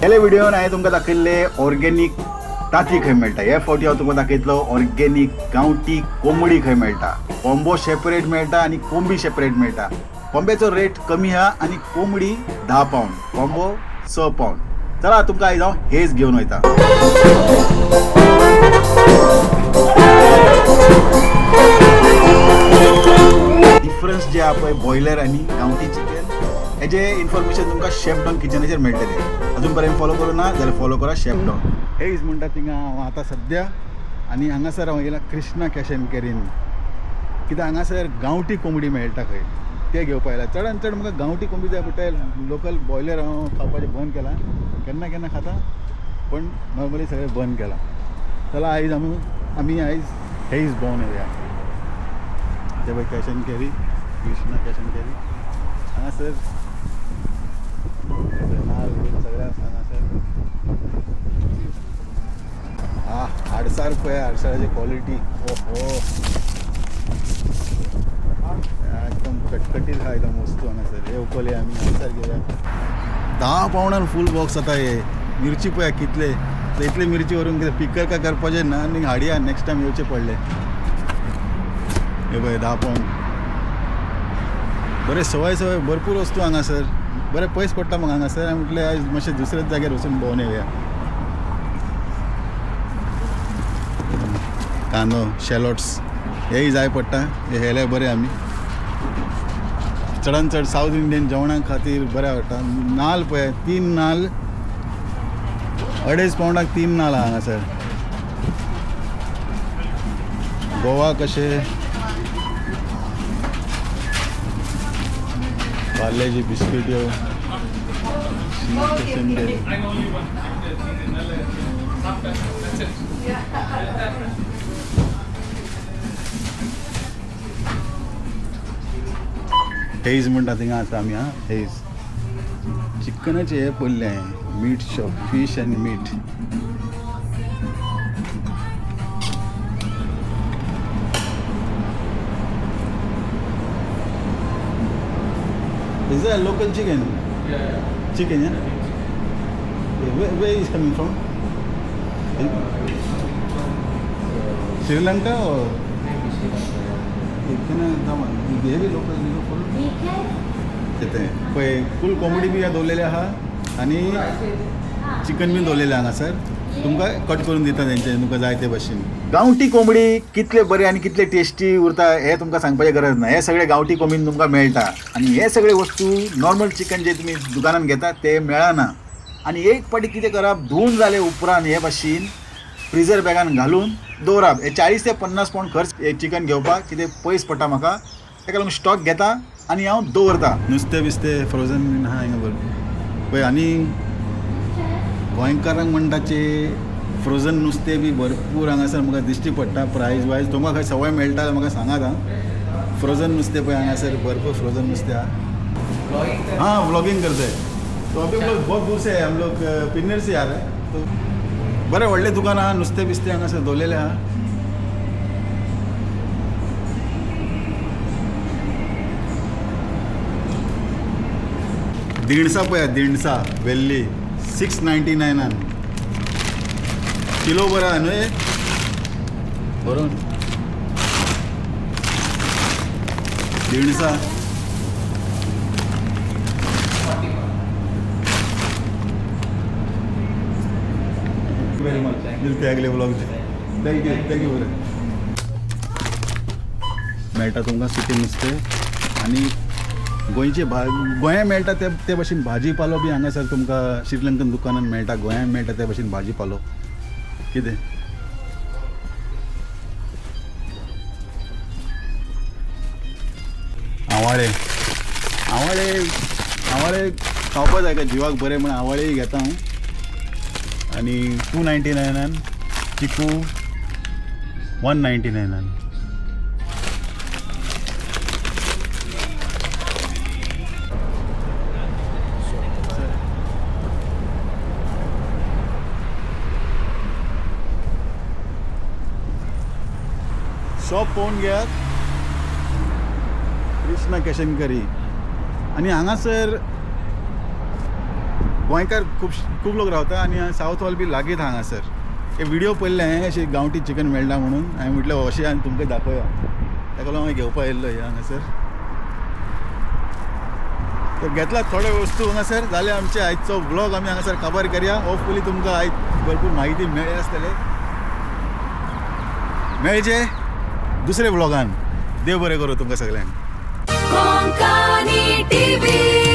गेल्या व्हिडिओन हांवें तुमकां दाखयल्ले ऑर्गेनीक तांती खंय मेळटा. हे फावटी हांव तुमकां दाखयतलो ऑर्गेनीक गांवठी कोंबडी खंय मेळटा. कोंबो सेपरेट मेळटा आनी कोंबी सेपरेट मेळटा. कोंब्याचो रेट कमी आहा आनी कोंबडी 10 पावंड, कोंबो 6 पावंड. चला तुमकां आयज हांव हेच घेवन वयता. डिफरन्स जे आहा पळय बॉयलर आनी गांवठी चिकन हेजे इन्फॉर्मेशन तुमकां शेफ डॉन किचनाचेर मेळटलें. अजून पर्यंत फॉलो करूना जाल्यार फॉलो करा शेफ डॉन. हेज म्हणटा थिंगा हांव आतां सद्या आनी हांगासर हांव गेला कृष्णा कॅश एंड कॅरीन. कित्याक हांगासर गांवठी कोंबडी मेळटा खंय ते घेवपा आयला. चडान चड म्हाका गांवठी कोंबडी जाय पडटा. लोकल बॉयलर हांव खावपाचें बंद केलां. केन्ना केन्ना खाता पण नॉर्मली सगळें बंद केलां. चला आयज आमी आयज हेज भोंवन येवया. ते पळय cash end carry, Krishna cash end carry. हांगासर नाल सगळें आसा हांगासर. हाडसार पळय, हाडसाराची क्वॉलिटी ओहो एकदम कटकटीत आहा एकदम वस्तू हांगासर. येवपले आमी हांगासर घेवया. 10 पावंडान फूल बॉक्स जाता हे. मिरची पळया कितले. इतले मिरची व्हरून कितें पिकर काय करपाचें ना आनी हाडया नेक्स्ट टायम येवचें पडलें. हे पळय 10 पावंड. बरें सवाय भरपूर वस्तू हांगासर. बरें पयस पडटा म्हाका हांगासर. हांवें म्हटलें आयज मातशें दुसऱ्याच जाग्यार वचून भोंवन येवया. कांदो, शॅलोट्स हेय जाय पडटा. हे हेले बरें आमी चडान चड सावथ इंडियन जेवणा खातीर बरें पडटा. नाल पळय 3 नाल 2.5 पावंडाक 3 नाल आहा हांगासर. गोवा कशे पार्लेजी बिस्कीट ह्यो हेज म्हणटा थिंगा आसा आमी. हेज चिकनाचे हे पडले मीट शॉप, फिश आनी meet. Is that local chicken? Yeah. Chicken, yeah? Where is coming from? Sri Lanka or? हे बी लोकल फूल येते पळय. फूल कोंबडी बी दवरलेले आहा आनी चिकन बी दवरलेलें हांगासर. तुमकां कट करून दिता तेंचे तुमकां जाय ते भाशेन. गांवठी कोंबडी कितले बरे आनी कितले टेस्टी उरता हे तुमकां सांगपाची गरज ना. हे सगळे गांवठी कोंबडीन तुमकां मेळटा आनी हे सगळे वस्तू नॉर्मल चिकन जे तुमी दुकानान घेता ते मेळना. आनी एक पाटी कितें करप, धुवन जाले उपरांत हे भाशेन फ्रिजर बॅगान घालून दवरप. हे 40 ते 50 पावंड खर्च हे चिकन घेवपाक कितें पयस पडटा म्हाका. ताका लागून स्टॉक घेता आनी हांव दवरता. नुस्तें बिस्तें फ्रोजन बीन आहा हिंगा भरपूर पळय. आनी गोंयकारांक म्हणटाचे फ्रोजन नुस्तें बी भरपूर हांगासर म्हाका दिश्टी पडटा. प्रायस वायज तुमकां खंय सवय मेळटा जाल्यार म्हाका सांगात हां. फ्रोजन नुस्तें पळय हांगासर भरपूर फ्रोजन नुस्तें आहा. हाँ व्लॉगिंग करते हैं तो अभी हम लोग बहुत दूर से है. हम लोग पिन्नेर से आ रहे हैं. तो बरें व्हडलें दुकान आहा. नुस्तें बिस्तें हांगासर दवरलेलें आहा. दिणसा पळया दिणसा वेल्ली 699 किलो बरं न्हय बरोवन दिणसा. Very much. मिलते अगले ब्लॉग. थँक्यू बरें. मेळटा तुमकां सुकें नुस्तें आनी गोंयचे गोंया मेळटा ते भाशेन भाजी पालो बी हांगासर तुमकां श्रीलंकन दुकानान मेळटा. गोंयान मेळटा ते भाशेन भाजी पालो कितें आवाळे आवाळे आवाळे खावपा जाय का जिवाक बरें म्हण आवाळेय घेता हांव. आनी 299 चिकू 199. शॉप पळोवन घेयात. Krishna cash end carry. आनी हांगासर गोंयकार खूब लोक रावता आनी सावथ वॉल बी लागीत हांगासर. हे व्हिडिओ पळयले हांवें अशें गांवठी चिकन मेळटा म्हणून हांवें म्हटलें अशें आनी तुमकां दाखोवया. ताका लागून हांवें घेवपा येयल्लो हे हांगासर. तर घेतला थोड्यो वस्तू हांगासर. जाल्यार आमचे आयचो ब्लॉग आमी हांगासर कवर करया. होपफुली तुमकां आयज भरपूर म्हायती मेळ्ळी आसतले. मेळचे दुसरे ब्लॉगान. देव बरें करूं तुमकां सगळ्यांक. कोंकणी टीव्ही